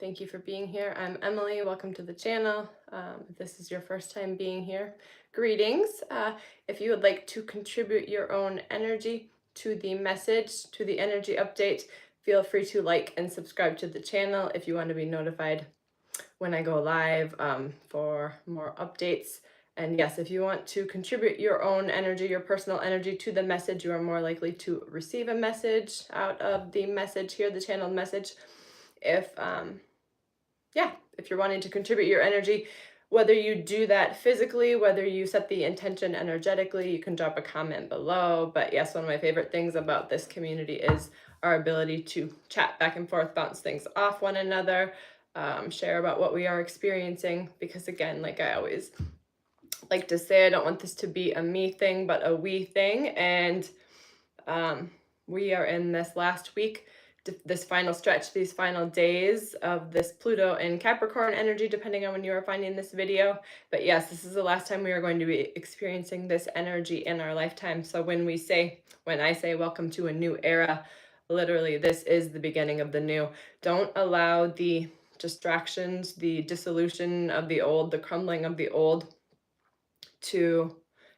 Thank you for being here. I'm Emily. Welcome to the channel. If this is your first time being here, greetings. If you would like to contribute your own energy to the message, to the energy update, feel free to like and subscribe to the channel if you want to be notified when I go live for more updates. And yes, if you want to contribute your own energy, your personal energy to the message, you are more likely to receive a message out of the message here, the channeled message. If you're wanting to contribute your energy, whether you do that physically, whether you set the intention energetically, you can drop a comment below. But yes, one of my favorite things about this community is our ability to chat back and forth, bounce things off one another, share about what we are experiencing. Because again, like I always like to say, I don't want this to be a me thing, but a we thing. And we are in this last week, this final stretch, these final days of this Pluto and Capricorn energy, depending on when you are finding this video. But yes, this is the last time we are going to be experiencing this energy in our lifetime. So when I say welcome to a new era, literally this is the beginning of the new. Don't allow the distractions, the dissolution of the old, the crumbling of the old to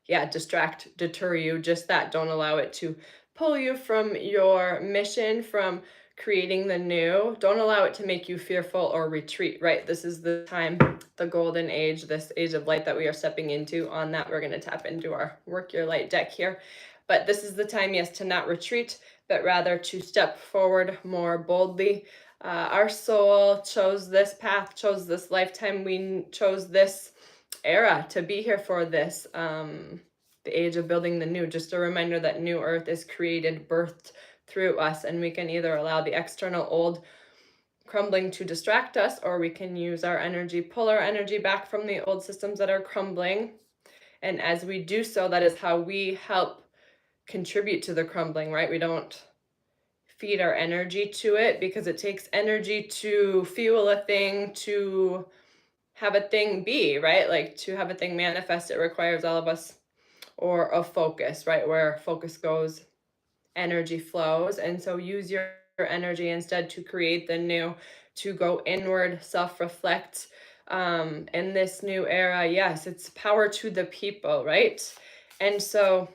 distract, deter you. Just that. Don't allow it to pull you from your mission, from creating the new. Don't allow it to make you fearful or retreat, right? This is the time, the golden age, this age of light that we are stepping into. On that, we're going to tap into our Work Your Light deck here. But this is the time, yes, to not retreat, but rather to step forward more boldly. Our soul chose this path, chose this lifetime. We chose this era to be here for this. The age of building the new. Just a reminder that new earth is created, birthed through us, and we can either allow the external old crumbling to distract us, or we can use our energy, pull our energy back from the old systems that are crumbling. And as we do so, that is how we help contribute to the crumbling, right? We don't feed our energy to it, because it takes energy to fuel a thing, to have a thing be, right? Like to have a thing manifest, it requires all of us, or a focus, right? Where focus goes, energy flows. And so use your energy instead to create the new, to go inward, self-reflect. In this new era, yes, it's power to the people, right? And so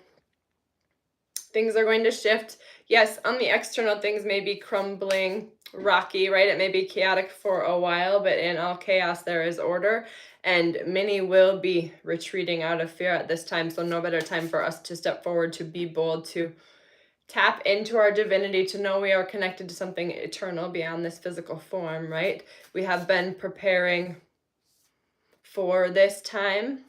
things are going to shift. Yes, on the external, things may be crumbling, rocky, right? It may be chaotic for a while, but in all chaos there is order, and many will be retreating out of fear at this time. So no better time for us to step forward, to be bold, to tap into our divinity, to know we are connected to something eternal beyond this physical form, right? We have been preparing for this time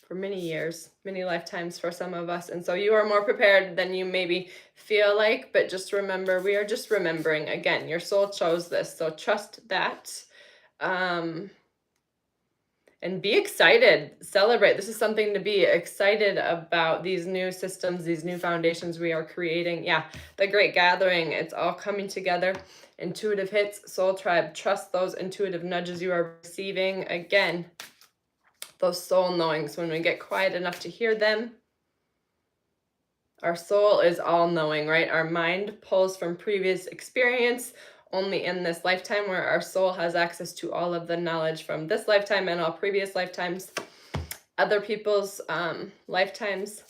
for many years, many lifetimes for some of us. And so you are more prepared than you maybe feel like, but just remember, we are just remembering. Again, your soul chose this, so trust that. And be excited, celebrate. This is something to be excited about, these new systems, these new foundations we are creating. Yeah, the great gathering, it's all coming together. Intuitive hits, soul tribe, trust those intuitive nudges you are receiving. Again, those soul knowings, when we get quiet enough to hear them. Our soul is all knowing, right? Our mind pulls from previous experience only in this lifetime, where our soul has access to all of the knowledge from this lifetime and all previous lifetimes, other people's lifetimes.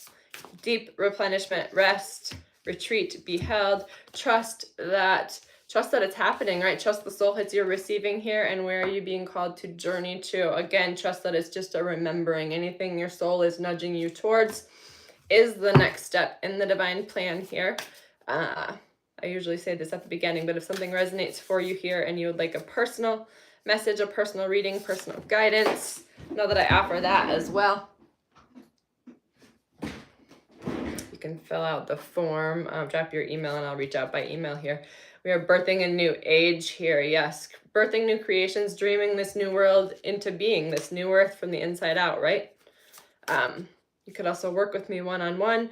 Deep replenishment, rest, retreat, be held. Trust that it's happening, right? Trust the soul hits you're receiving here, and where are you being called to journey to? Again, trust that it's just a remembering. Anything your soul is nudging you towards is the next step in the divine plan here. I usually say this at the beginning, but if something resonates for you here and you would like a personal message, a personal reading, personal guidance, know that I offer that as well. You can fill out the form, drop your email, and I'll reach out by email here. We are birthing a new age here. Yes, birthing new creations, dreaming this new world into being, this new earth from the inside out, right? You could also work with me one-on-one,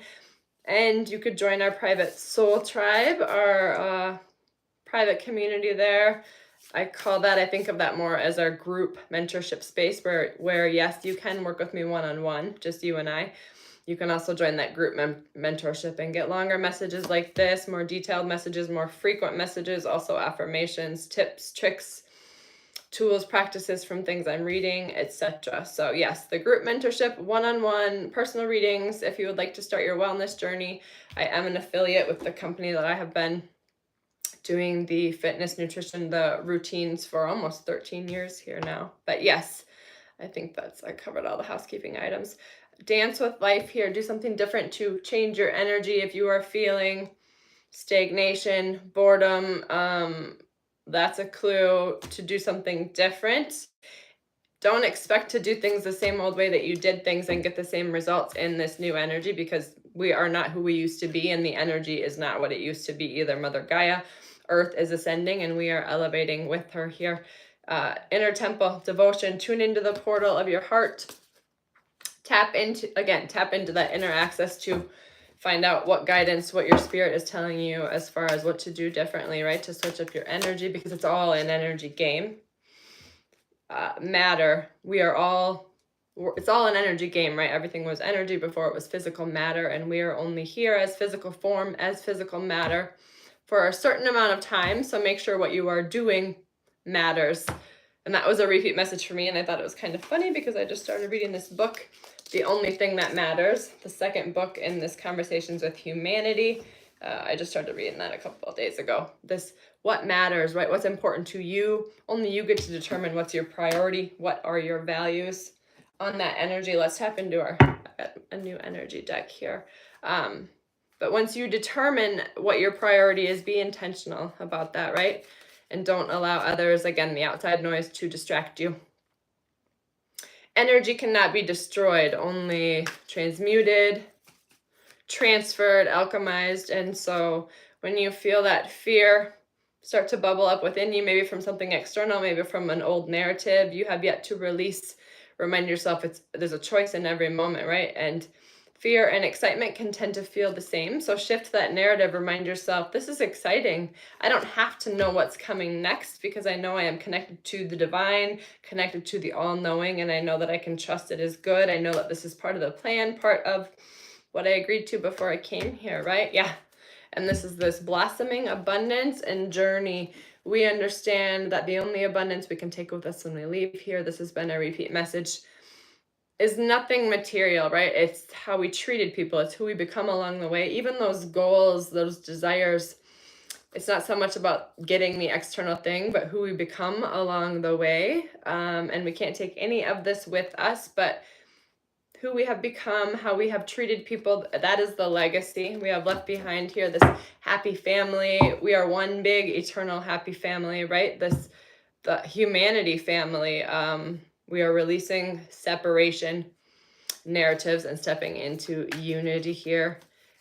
and you could join our private soul tribe, our private community there. I think of that more as our group mentorship space, where yes, you can work with me one-on-one, just you and I. You can also join that group mentorship and get longer messages like this, more detailed messages, more frequent messages, also affirmations, tips, tricks, tools, practices from things I'm reading, etc. So yes, the group mentorship, one-on-one personal readings. If you would like to start your wellness journey, I am an affiliate with the company that I have been doing the fitness, nutrition, the routines for almost 13 years here now. But yes, I think I covered all the housekeeping items. Dance with life here. Do something different to change your energy. If you are feeling stagnation, boredom, that's a clue to do something different. Don't expect to do things the same old way that you did things and get the same results in this new energy, because we are not who we used to be, and the energy is not what it used to be either. Mother Gaia, Earth is ascending, and we are elevating with her here. Inner temple, devotion, tune into the portal of your heart. Tap into that inner access to find out what guidance, what your spirit is telling you as far as what to do differently, right? To switch up your energy, because it's all an energy game. Matter, it's all an energy game, right? Everything was energy before it was physical matter, and we are only here as physical form, as physical matter for a certain amount of time. So make sure what you are doing matters. And that was a repeat message for me, and I thought it was kind of funny because I just started reading this book, The Only Thing That Matters, the second book in this Conversations with Humanity. I just started reading that a couple of days ago. This, what matters, right? What's important to you? Only you get to determine what's your priority. What are your values? On that energy, let's tap into a new energy deck here. But once you determine what your priority is, be intentional about that, right? And don't allow others, again, the outside noise, to distract you. Energy cannot be destroyed, only transmuted, transferred, alchemized. And so when you feel that fear start to bubble up within you, maybe from something external, maybe from an old narrative you have yet to release, remind yourself there's a choice in every moment, right? And fear and excitement can tend to feel the same. So shift that narrative, remind yourself, this is exciting. I don't have to know what's coming next, because I know I am connected to the divine, connected to the all-knowing, and I know that I can trust it is good. I know that this is part of the plan, part of what I agreed to before I came here, right? Yeah. And this is this blossoming abundance and journey. We understand that the only abundance we can take with us when we leave here, this has been a repeat message, is nothing material, right? It's how we treated people. It's who we become along the way. Even those goals, those desires, it's not so much about getting the external thing, but who we become along the way. And we can't take any of this with us, but who we have become, how we have treated people, that is the legacy we have left behind here. This happy family. We are one big eternal happy family, right? The humanity family. We are releasing separation narratives and stepping into unity here.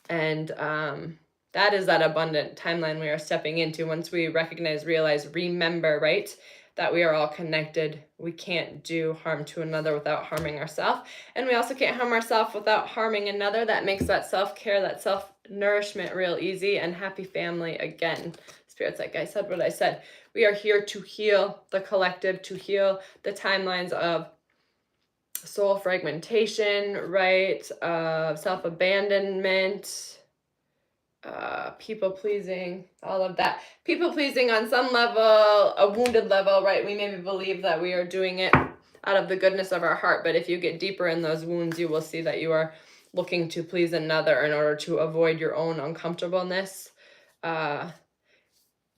And that is that abundant timeline we are stepping into once we recognize, realize, remember, right? That we are all connected. We can't do harm to another without harming ourselves. And we also can't harm ourselves without harming another. That makes that self-care, that self-nourishment real easy. And happy family again. Spirits, like I said what I said. We are here to heal the collective, to heal the timelines of soul fragmentation, right? Self-abandonment, people-pleasing, all of that. People-pleasing on some level, a wounded level, right? We maybe believe that we are doing it out of the goodness of our heart, but if you get deeper in those wounds, you will see that you are looking to please another in order to avoid your own uncomfortableness.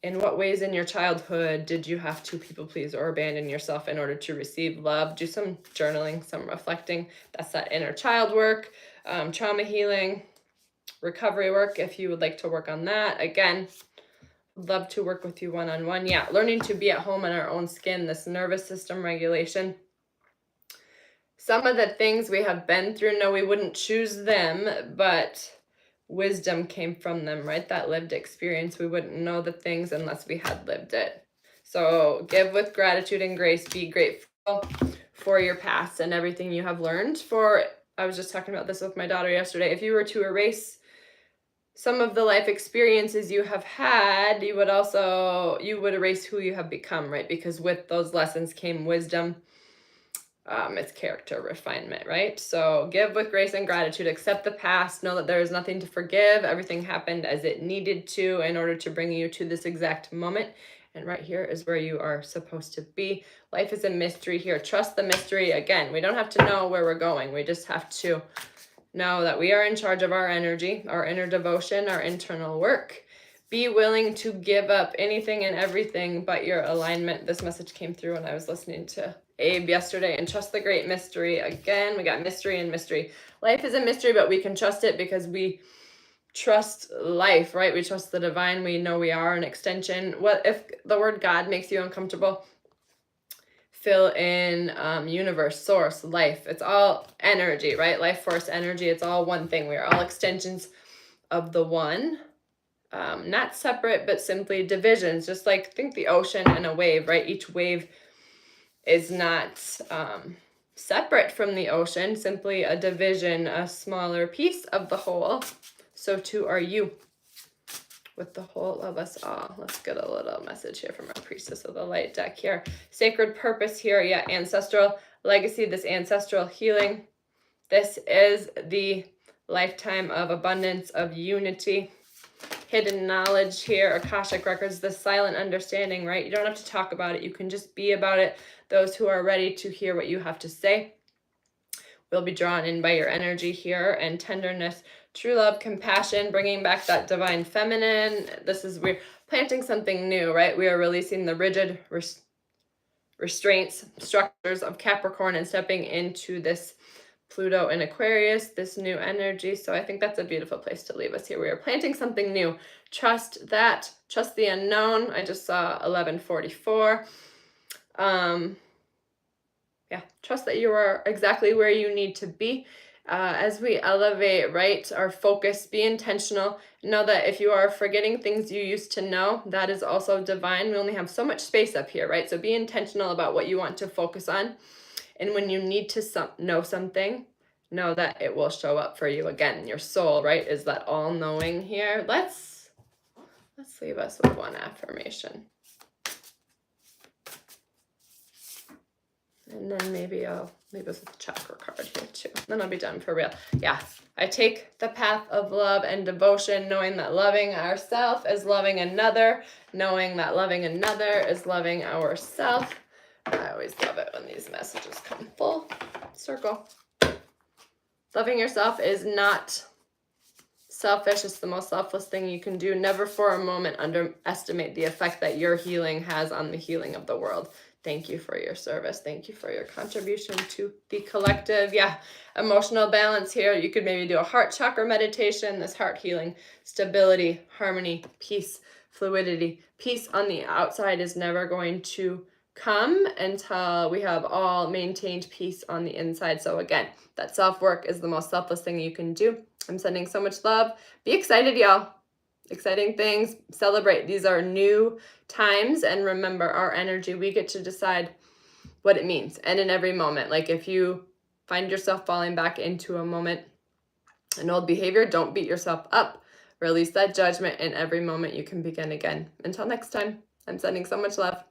In what ways in your childhood did you have to people please or abandon yourself in order to receive love? Do some journaling, some reflecting. That's that inner child work, trauma healing, recovery work, if you would like to work on that. Again, love to work with you one-on-one. Yeah, learning to be at home in our own skin, this nervous system regulation. Some of the things we have been through, no, we wouldn't choose them, but wisdom came from them, right? That lived experience. We wouldn't know the things unless we had lived it. So give with gratitude and grace. Be grateful for your past and everything you have learned. I was just talking about this with my daughter yesterday. If you were to erase some of the life experiences you have had, you would erase who you have become, right? Because with those lessons came wisdom. It's character refinement, right? So give with grace and gratitude, accept the past, know that there is nothing to forgive. Everything happened as it needed to in order to bring you to this exact moment. And right here is where you are supposed to be. Life is a mystery here. Trust the mystery. Again, we don't have to know where we're going. We just have to know that we are in charge of our energy, our inner devotion, our internal work. Be willing to give up anything and everything but your alignment. This message came through when I was listening to Abe yesterday. And trust the great mystery. Again, we got mystery and mystery. Life is a mystery, but we can trust it because we trust life, right? We trust the divine. We know we are an extension. What if the word God makes you uncomfortable? Fill in universe, source, life. It's all energy, right? Life force, energy. It's all one thing. We are all extensions of the one. Not separate, but simply divisions. Just like think the ocean and a wave, right? Each wave is not separate from the ocean, simply a division, a smaller piece of the whole. So too are you with the whole of us all. Let's get a little message here from our Priestess of the Light deck here. Sacred purpose here, yeah, ancestral legacy, this ancestral healing. This is the lifetime of abundance, of unity. Hidden knowledge here, Akashic records, the silent understanding, right? You don't have to talk about it. You can just be about it. Those who are ready to hear what you have to say will be drawn in by your energy here, and tenderness, true love, compassion, bringing back that divine feminine. This is, we're planting something new, right? We are releasing the rigid restraints, structures of Capricorn and stepping into this Pluto and Aquarius, this new energy. So I think that's a beautiful place to leave us here. We are planting something new. Trust that. Trust the unknown. I just saw 1144. Yeah, trust that you are exactly where you need to be. As we elevate, right, our focus, be intentional. Know that if you are forgetting things you used to know, that is also divine. We only have so much space up here, right? So be intentional about what you want to focus on. And when you need to know something, know that it will show up for you. Again, your soul, right, is that all-knowing here. Let's leave us with one affirmation. And then maybe I'll leave us with a chakra card here too. Then I'll be done for real. Yeah, I take the path of love and devotion, knowing that loving ourselves is loving another, knowing that loving another is loving ourselves. I always love it when these messages come full circle. Loving yourself is not selfish. It's the most selfless thing you can do. Never for a moment underestimate the effect that your healing has on the healing of the world. Thank you for your service. Thank you for your contribution to the collective. Yeah, emotional balance here. You could maybe do a heart chakra meditation, this heart healing, stability, harmony, peace, fluidity. Peace on the outside is never going to come until we have all maintained peace on the inside. So again, that self-work is the most selfless thing you can do. I'm sending so much love. Be excited, y'all. Exciting things. Celebrate. These are new times. And remember, our energy, we get to decide what it means. And in every moment, like if you find yourself falling back into a moment, an old behavior, don't beat yourself up. Release that judgment. In every moment, you can begin again. Until next time, I'm sending so much love.